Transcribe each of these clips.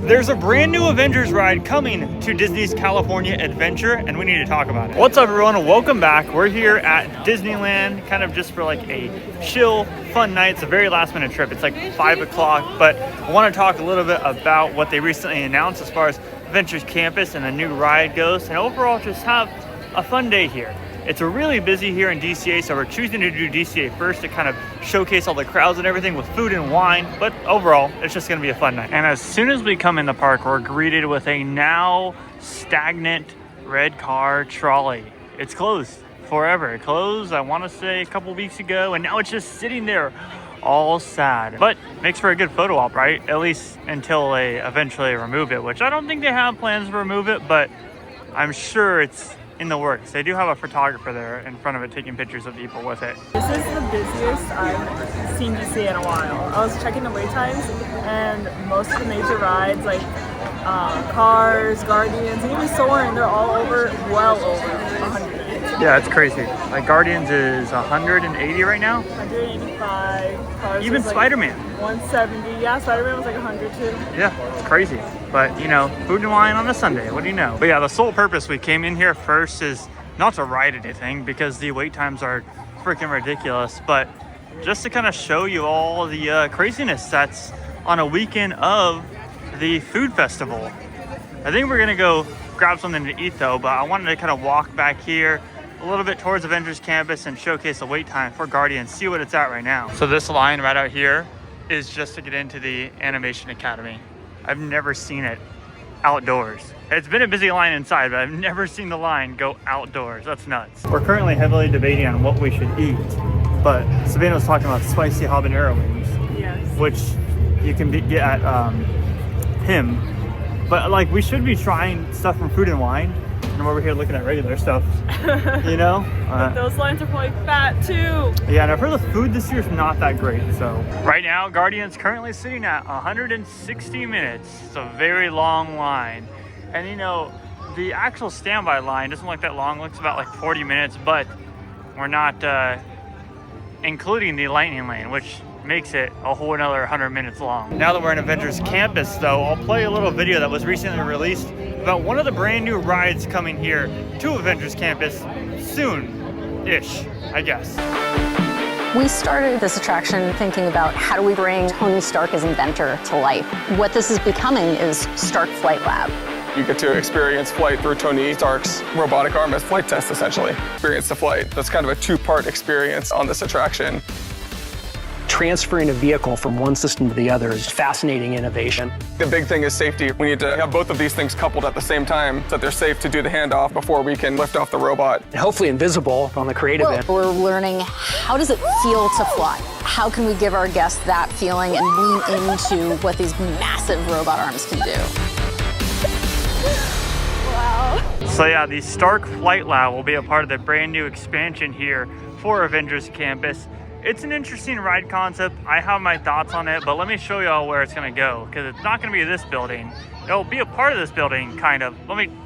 There's a brand new Avengers ride coming to Disney's California Adventure, and we need to talk about it. What's up, everyone? Welcome back. We're here at Disneyland, kind of just for like a chill, fun night. It's a very last minute trip. It's like 5 o'clock, but I want to talk a little bit about what they recently announced as far as Avengers Campus and the new ride goes, and overall just have a fun day here. It's really busy here in DCA, so we're choosing to do DCA first to kind of showcase all the crowds and everything with food and wine, but overall, it's just gonna be a fun night. And as soon as we come in the park, we're greeted with a now stagnant red car trolley. It's closed forever. It closed, I wanna say, a couple weeks ago, and now it's just sitting there all sad. But makes for a good photo op, right? At least until they eventually remove it, which I don't think they have plans to remove it, but I'm sure it's in the works. They do have a photographer there in front of it taking pictures of people with it. This is the busiest I've seen DC in a while. I was checking the wait times, and most of the major rides like Cars, Guardians, and even Soarin', they're all well over 100. Yeah, it's crazy. Like Guardians is 180 right now. 185. Cars even Spider-Man. 170. Yeah, Spider-Man was like 100 too. Yeah, it's crazy. But you know, food and wine on a Sunday, what do you know? But yeah, the sole purpose we came in here first is not to ride anything because the wait times are freaking ridiculous, but just to kind of show you all the craziness that's on a weekend of the food festival. I think we're gonna go grab something to eat though, but I wanted to kind of walk back here a little bit towards Avengers Campus and showcase the wait time for Guardians, see what it's at right now. So this line right out here is just to get into the Animation Academy. I've never seen it outdoors. It's been a busy line inside, but I've never seen the line go outdoors. That's nuts. We're currently heavily debating on what we should eat, but Savannah was talking about spicy habanero wings, Yes. which you can get at him. But like, we should be trying stuff from Food and Wine. And I'm over here looking at regular stuff, you know? But those lines are probably fat too. Yeah, and I've heard the food this year is not that great, so. Right now, Guardian's currently sitting at 160 minutes. It's a very long line. And you know, the actual standby line doesn't look that long, it looks about like 40 minutes, but we're not including the lightning lane, which makes it a whole another 100 minutes long. Now that we're in Avengers Campus though, I'll play a little video that was recently released about one of the brand new rides coming here to Avengers Campus soon-ish, I guess. We started this attraction thinking about how do we bring Tony Stark as inventor to life. What this is becoming is Stark Flight Lab. You get to experience flight through Tony Stark's robotic arm as flight test, essentially. Experience the flight. That's kind of a two-part experience on this attraction. Transferring a vehicle from one system to the other is fascinating innovation. The big thing is safety. We need to have both of these things coupled at the same time so that they're safe to do the handoff before we can lift off the robot. And hopefully invisible on the creative end. We're learning how does it feel to fly? How can we give our guests that feeling and lean into what these massive robot arms can do? Wow. So yeah, the Stark Flight Lab will be a part of the brand new expansion here for Avengers Campus. It's an interesting ride concept. I have my thoughts on it, but let me show y'all where it's gonna go, because it's not gonna be this building. It'll be a part of this building, kind of.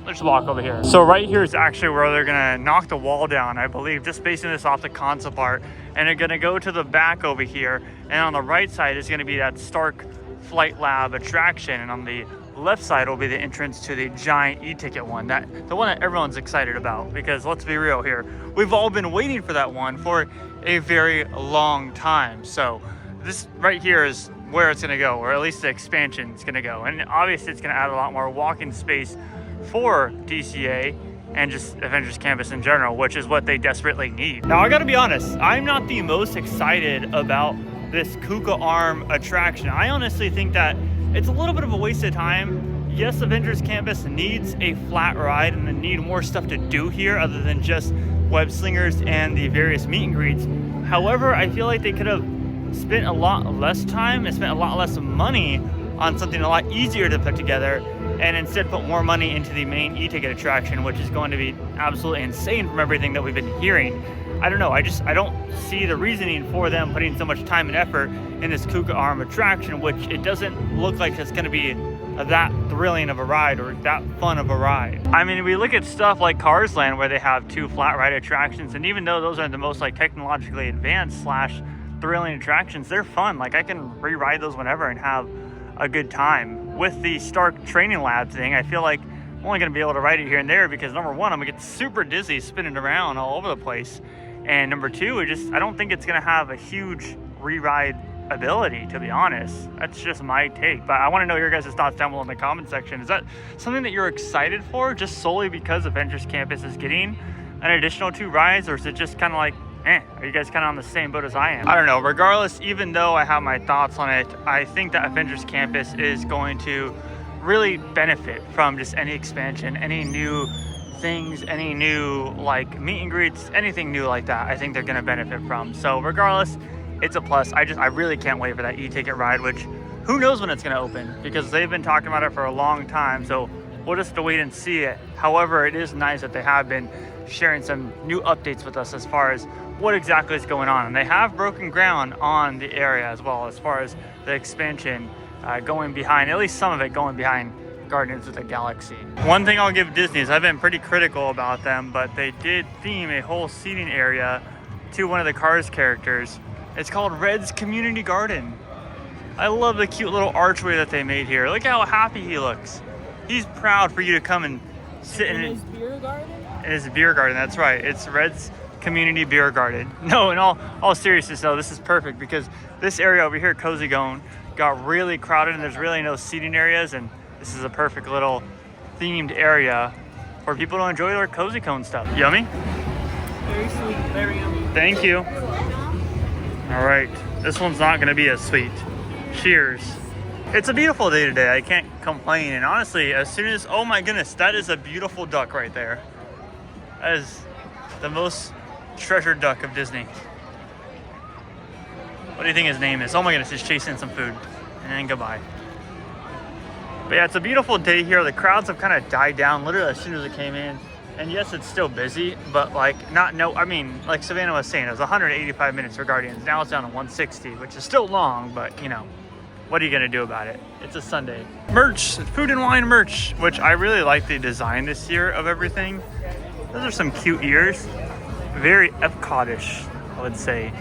Let's walk over here. So right here is actually where they're gonna knock the wall down, I believe, just basing this off the concept art. And they're gonna go to the back over here, and on the right side is gonna be that Stark Flight Lab attraction, and on the left side will be the entrance to the giant e-ticket one, the one that everyone's excited about, because let's be real here, we've all been waiting for that one for a very long time. So this right here is where it's gonna go, or at least the expansion is gonna go, and obviously it's gonna add a lot more walking space for DCA and just Avengers Campus in general, which is what they desperately need. Now I gotta be honest, I'm not the most excited about this KUKA arm attraction. I honestly think that it's a little bit of a waste of time. Yes, Avengers Campus needs a flat ride and they need more stuff to do here other than just web slingers and the various meet and greets. However, I feel like they could have spent a lot less time and spent a lot less money on something a lot easier to put together, and instead put more money into the main e-ticket attraction, which is going to be absolutely insane from everything that we've been hearing. I don't know, I don't see the reasoning for them putting so much time and effort in this KUKA arm attraction, which it doesn't look like it's gonna be that thrilling of a ride or that fun of a ride. I mean, we look at stuff like Cars Land where they have 2 flat ride attractions, and even though those are the most like technologically advanced / thrilling attractions, they're fun. Like I can re-ride those whenever and have a good time. with the Stark training lab thing, I feel like I'm only going to be able to ride it here and there because number one, I'm going to get super dizzy spinning around all over the place. And number two, I don't think it's going to have a huge re-ride ability, to be honest. That's just my take. But I want to know your guys' thoughts down below in the comment section. Is that something that you're excited for just solely because Avengers Campus is getting an additional 2 rides, or is it just kind of like, are you guys kind of on the same boat as I am? I don't know. Regardless, even though I have my thoughts on it, I think that Avengers Campus is going to really benefit from just any expansion, any new things, any new like meet and greets, anything new like that. I think they're going to benefit from. So regardless, it's a plus. I really can't wait for that e-ticket ride, which who knows when it's going to open, because they've been talking about it for a long time. So we'll just have to wait and see it. However, it is nice that they have been sharing some new updates with us as far as what exactly is going on. And they have broken ground on the area as well, as far as the expansion going behind, at least some of it going behind Guardians of the Galaxy. One thing I'll give Disney is I've been pretty critical about them, but they did theme a whole seating area to one of the Cars characters. It's called Red's Community Garden. I love the cute little archway that they made here. Look how happy he looks. He's proud for you to come and sit in his beer garden? In his beer garden, that's right. It's Red's Community Beer Garden. No, in all seriousness though, this is perfect because this area over here, Cozy Cone, got really crowded and there's really no seating areas, and this is a perfect little themed area for people to enjoy their Cozy Cone stuff. Yummy? Very sweet, very yummy. Thank you. All right, this one's not gonna be as sweet. Cheers. It's a beautiful day today, I can't complain. And honestly, as soon as, oh my goodness, that is a beautiful duck right there. That is the most treasured duck of Disney. What do you think his name is? Oh my goodness, he's chasing some food. And then goodbye. But yeah, it's a beautiful day here. The crowds have kind of died down literally as soon as it came in. And yes, it's still busy, but like like Savannah was saying, it was 185 minutes for Guardians. Now it's down to 160, which is still long, but you know, what are you gonna do about it? It's a Sunday. Merch, food and wine merch, which I really like the design this year of everything. Those are some cute ears. Very Epcot-ish, I would say.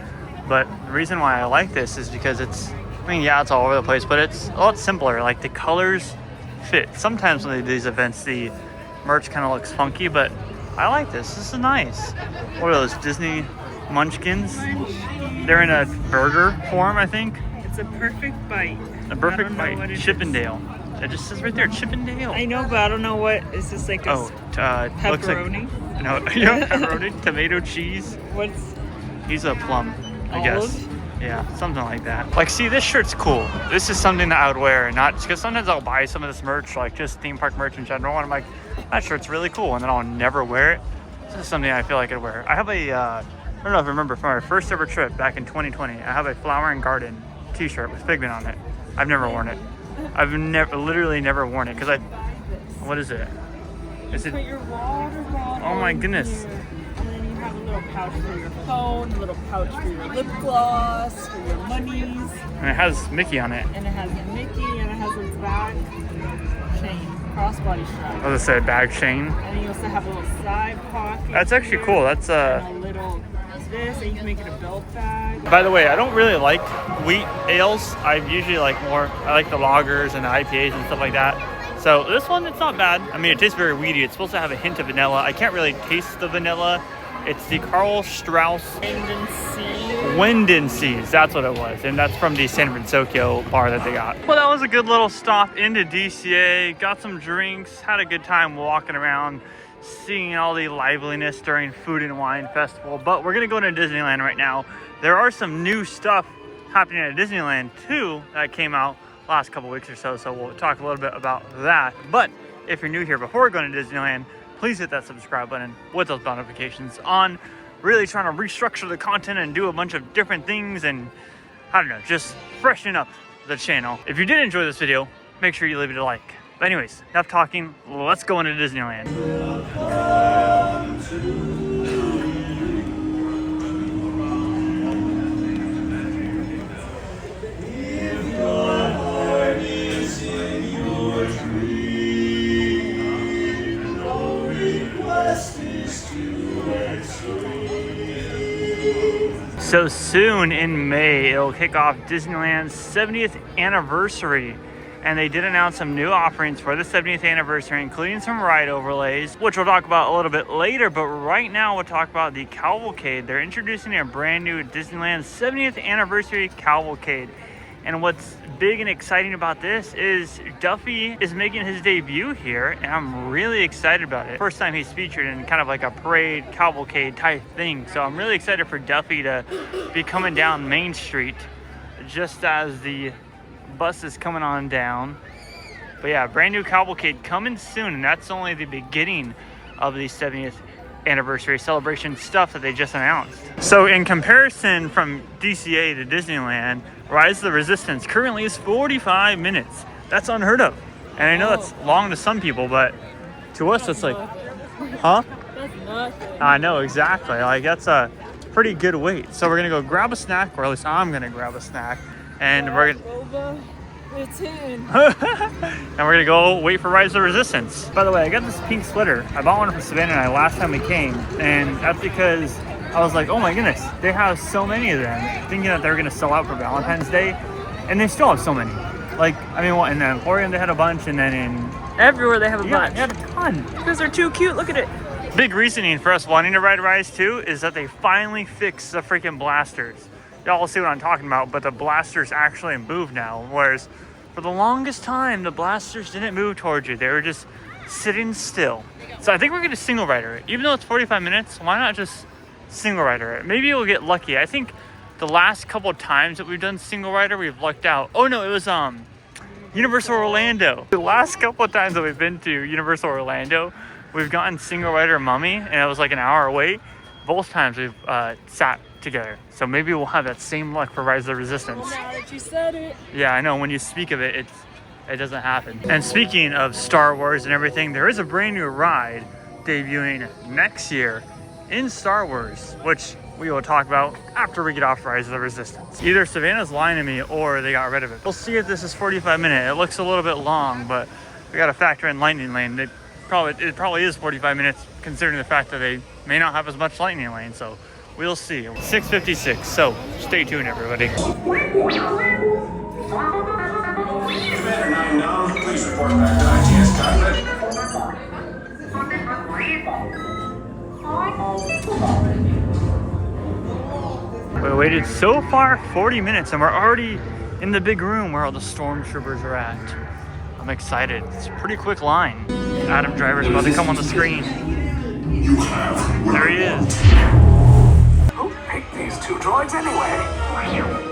But the reason why I like this is because it's all over the place, but it's a lot simpler. Like the colors fit. Sometimes when they do these events, the merch kind of looks funky, but I like this. This is nice. What are those, Disney Munchkins? They're in a burger form, I think. It's a perfect bite. A perfect bite. Chippendale. It just says right there, Chippendale. I know, but I don't know what. Is this like a pepperoni? Looks like, no, yeah, pepperoni, tomato cheese. What's? He's a plum, I guess. Olive? Yeah, something like that. Like, see, this shirt's cool. This is something that I would wear, and not because sometimes I'll buy some of this merch, like just theme park merch in general, and I'm like, that shirt's really cool, and then I'll never wear it. This is something I feel like I'd wear. I have a, I don't know if you remember from our first ever trip back in 2020, I have a Flower and Garden t-shirt with Figment on it. I've never worn it. I've literally never worn it because what is it? Is it? Put your water bottle. Oh my goodness. Here. And then you have a little pouch for your phone, a little pouch for your lip gloss, for your monies. And it has Mickey on it. And it has Mickey, and it has its back chain, crossbody strap. I was gonna say bag chain. And then you also have a little side pocket. That's actually cool. That's and a little this, and you can make it a belt bag. By the way, I don't really like wheat ales. I usually like I like the lagers and the IPAs and stuff like that. So this one, it's not bad. I mean, it tastes very weedy. It's supposed to have a hint of vanilla. I can't really taste the vanilla. It's the Karl Strauss Wind and Seas. That's what it was. And that's from the San Francisco bar that they got. Well, that was a good little stop into DCA. Got some drinks, had a good time walking around, seeing all the liveliness during Food and Wine Festival. But we're gonna go into Disneyland right now. There are some new stuff happening at Disneyland too that came out last couple weeks or so, so we'll talk a little bit about that. But if you're new here before going to Disneyland, please hit that subscribe button with those notifications on. Really trying to restructure the content and do a bunch of different things and, I don't know, just freshen up the channel. If you did enjoy this video, make sure you leave it a like. But anyways, enough talking, let's go into Disneyland. So soon in May, it'll kick off Disneyland's 70th anniversary. and they did announce some new offerings for the 70th anniversary, including some ride overlays, which we'll talk about a little bit later. But right now we'll talk about the cavalcade. They're introducing a brand new Disneyland 70th anniversary cavalcade. And what's big and exciting about this is Duffy is making his debut here, and I'm really excited about it. First time he's featured in kind of like a parade, cavalcade type thing. So I'm really excited for Duffy to be coming down Main Street just as the bus is coming on down. But yeah, brand new cavalcade coming soon, and that's only the beginning of the 70th anniversary celebration stuff that they just announced. So in comparison from DCA to Disneyland, Rise of the Resistance currently is 45 minutes. That's unheard of. And I know that's long to some people, but to us it's like, huh? That's nothing. I know, exactly. Like, that's a pretty good wait. So we're gonna go grab a snack, or at least I'm gonna grab a snack, and we're gonna It's in. and we're gonna go wait for Rise of the Resistance. By the way, I got this pink sweater. I bought one from Savannah and I last time we came, and that's because I was like, oh my goodness, they have so many of them, thinking that they were gonna sell out for Valentine's Day, and they still have so many. Like, I mean, what, in the Emporium they had a bunch, and then in Everywhere they have a bunch. they had a ton. Because they're too cute. Look at it. Big reasoning for us wanting to ride Rise 2 is that they finally fixed the freaking blasters. Y'all will see what I'm talking about, but the blasters actually move now, whereas for the longest time, the blasters didn't move towards you. They were just sitting still. So I think we're gonna single rider it. Even though it's 45 minutes, why not just single rider it? Maybe we'll get lucky. I think the last couple of times that we've done single rider, we've lucked out. Oh no, it was Universal Orlando. The last couple of times that we've been to Universal Orlando, we've gotten single rider Mummy, and it was like an hour wait. Both times we've sat together. So maybe we'll have that same luck for Rise of the Resistance. Well, now that you said it. Yeah, I know, when you speak of it, it doesn't happen. And speaking of Star Wars and everything, there is a brand new ride debuting next year in Star Wars, which we will talk about after we get off Rise of the Resistance. Either Savannah's lying to me or they got rid of it. We'll see if this is 45 minutes. It looks a little bit long, but we gotta factor in Lightning Lane. It probably is 45 minutes considering the fact that they may not have as much Lightning Lane, so we'll see. 6:56, so stay tuned, everybody. Commander 9 down, please report back to ITS cockpit. We waited so far 40 minutes and we're already in the big room where all the stormtroopers are at. I'm excited. It's a pretty quick line. Adam Driver's about to come on the screen. There he is. Who picked these two droids anyway?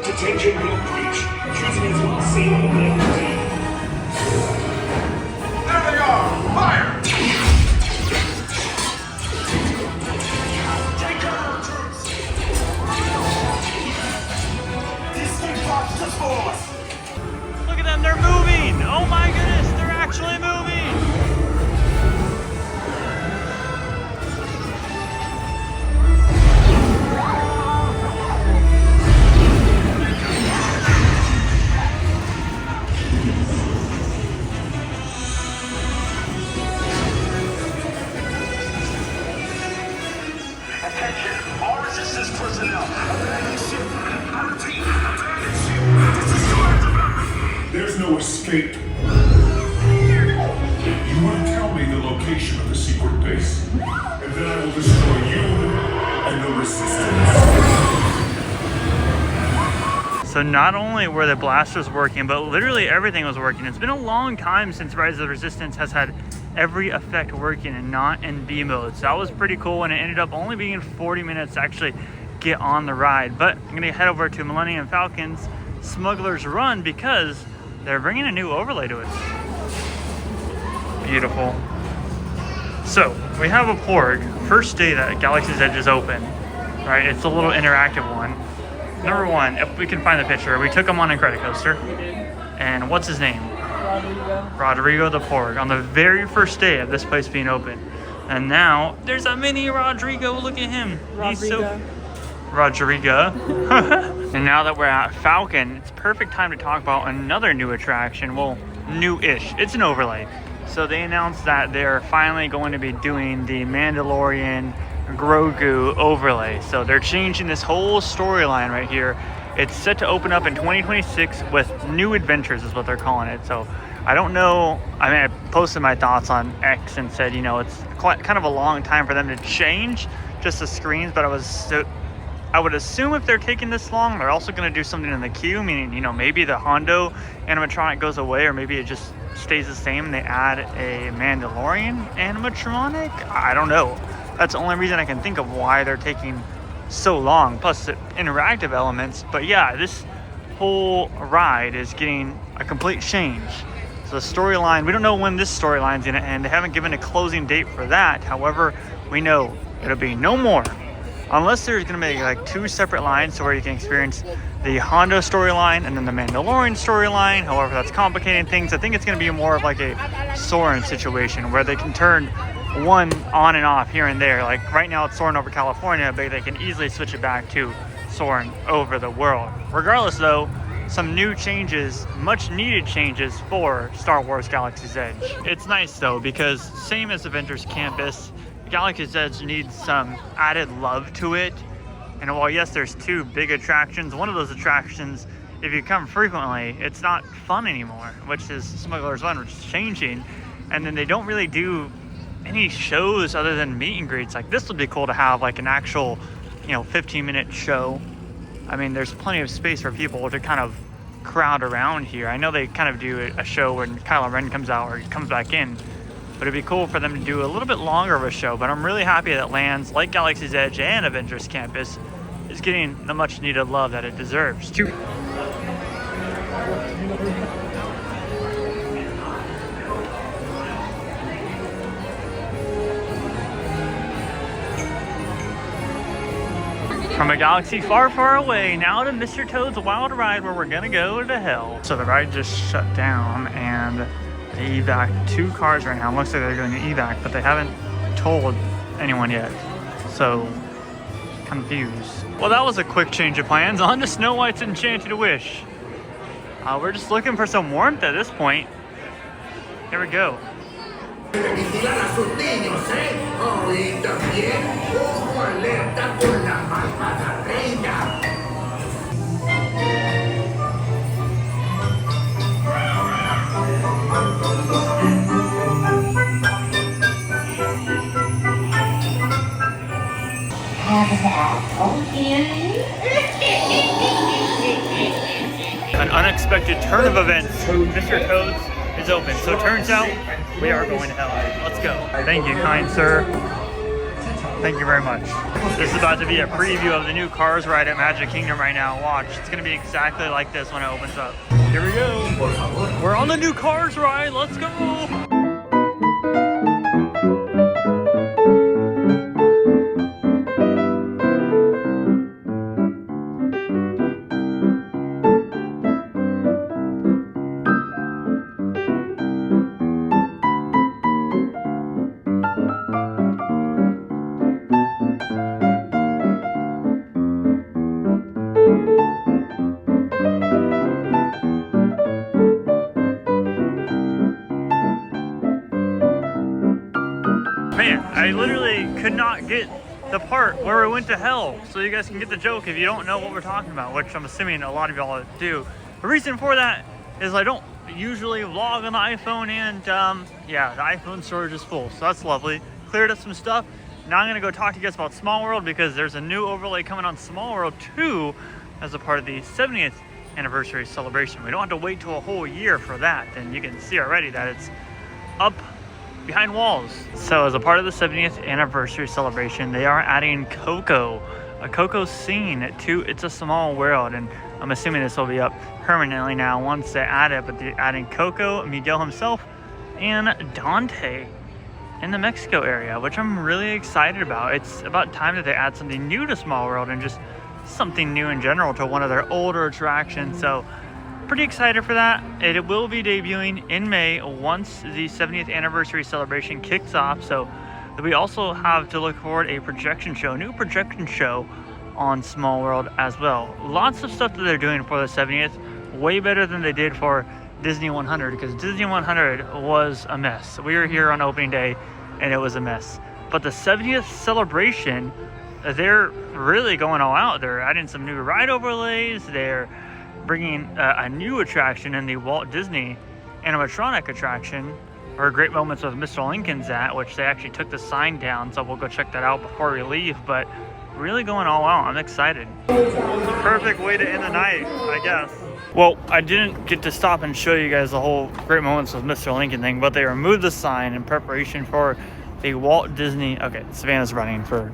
Detention please. Treatment will see there they are! Fire! Take cover, troops! Disneyland Park to force! Look at them, they're moving! Oh my goodness, they're actually moving! Attention, all resistance personnel. Abandon ship. I repeat, abandon ship. This is your There's no escape. You will tell me the location of the secret base, and then I will destroy you and the resistance. So not only were the blasters working, but literally everything was working. It's been a long time since Rise of the Resistance has had every effect working and not in B mode. So that was pretty cool, and it ended up only being 40 minutes to actually get on the ride. But I'm gonna head over to Millennium Falcon's Smuggler's Run because they're bringing a new overlay to it. Beautiful. So we have a Porg. First day that Galaxy's Edge is open, right? It's a little interactive one. Number one, if we can find the picture, we took him on a credit coaster. And what's his name? Rodrigo the Porg, on the very first day of this place being open. And now there's a mini Rodrigo. Look at him. He's so Rodrigo. And now that we're at Falcon, it's perfect time to talk about another new attraction. Well, new-ish. It's an overlay. So they announced that they're finally going to be doing the Mandalorian Grogu overlay. So they're changing this whole storyline right here It's set to open up in 2026 with new adventures is what they're calling it. So I don't know. I mean, I posted my thoughts on X and said, you know, it's quite kind of a long time for them to change just the screens, but I would assume if they're taking this long, they're also going to do something in the queue, meaning, you know, maybe the Hondo animatronic goes away, or maybe it just stays the same and they add a Mandalorian animatronic. I don't know. That's the only reason I can think of why they're taking so long, plus the interactive elements. But yeah, this whole ride is getting a complete change. So the storyline, we don't know when this storyline's gonna end. They haven't given a closing date for that. However, we know it'll be no more, unless there's gonna be like 2 separate lines, so where you can experience the Hondo storyline and then the Mandalorian storyline. However, that's complicating things. I think it's gonna be more of like a Soarin' situation where they can turn one on and off here and there. Like right now it's Soarin' over California, but they can easily switch it back to Soarin' over the world. Regardless though, some new changes, much needed changes for Star Wars Galaxy's Edge. It's nice though, because same as Avengers Campus, Galaxy's Edge needs some added love to it. And while yes, there's 2 big attractions, one of those attractions, if you come frequently, it's not fun anymore, which is Smuggler's Run, which is changing. And then they don't really do any shows other than meet and greets. Like this would be cool to have like an actual, you know, 15-minute show. I mean, there's plenty of space for people to kind of crowd around here. I know they kind of do a show when Kylo Ren comes out or he comes back in, but it'd be cool for them to do a little bit longer of a show. But I'm really happy that lands like Galaxy's Edge and Avengers Campus is getting the much needed love that it deserves. From a galaxy far, far away, now to Mr. Toad's Wild Ride, where we're gonna go to hell. So the ride just shut down and they evac 2 cars right now. It looks like they're doing an evac, but they haven't told anyone yet. So, confused. Well, that was a quick change of plans. On to Snow White's Enchanted Wish. We're just looking for some warmth at this point. Here we go. Vigilar a sus niños, Oh, y también, ojo alerta con la malvada reina. An unexpected turn of events. Mr. Toad's is open. So it turns out we are going to hell. Let's go. Thank you, kind sir. Thank you very much. This is about to be a preview of the new Cars ride at Magic Kingdom right now. Watch, it's gonna be exactly like this when it opens up. Here we go. We're on the new Cars ride. Let's go. Man, I literally could not get the part where we went to hell, so you guys can get the joke if you don't know what we're talking about, which I'm assuming a lot of y'all do. The reason for that is I don't usually vlog on the iPhone, and yeah, the iPhone storage is full, so that's lovely. Cleared up some stuff. Now I'm gonna go talk to you guys about Small World, because there's a new overlay coming on Small World 2 as a part of the 70th anniversary celebration. We don't have to wait till a whole year for that, and you can see already that it's up behind walls. So as a part of the 70th anniversary celebration, they are adding Coco, a Coco scene to It's a Small World, and I'm assuming this will be up permanently now once they add it, but they're adding Coco, Miguel himself, and Dante in the Mexico area, which I'm really excited about. It's about time that they add something new to Small World and just something new in general to one of their older attractions. So pretty excited for that. It will be debuting in May once the 70th anniversary celebration kicks off. So we also have to look forward a projection show, new projection show on Small World as well. Lots of stuff that they're doing for the 70th, way better than they did for Disney 100, because Disney 100 was a mess. We were here on opening day and it was a mess. But the 70th celebration they're really going all out. They're adding some new ride overlays. They're bringing a new attraction in the Walt Disney animatronic attraction, where Great Moments with Mr. Lincoln's at, which they actually took the sign down, so we'll go check that out before we leave. But really going all out. I'm excited. Perfect way to end the night, I guess. Well, I didn't get to stop and show you guys the whole Great Moments with Mr. Lincoln thing, but they removed the sign in preparation for the Walt Disney... Okay, Savannah's running for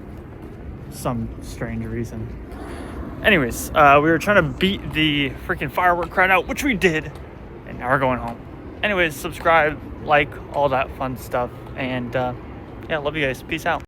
some strange reason. Anyways, we were trying to beat the freaking firework crowd out, which we did, and now we're going home. Anyways, subscribe, like, all that fun stuff, and yeah, love you guys. Peace out.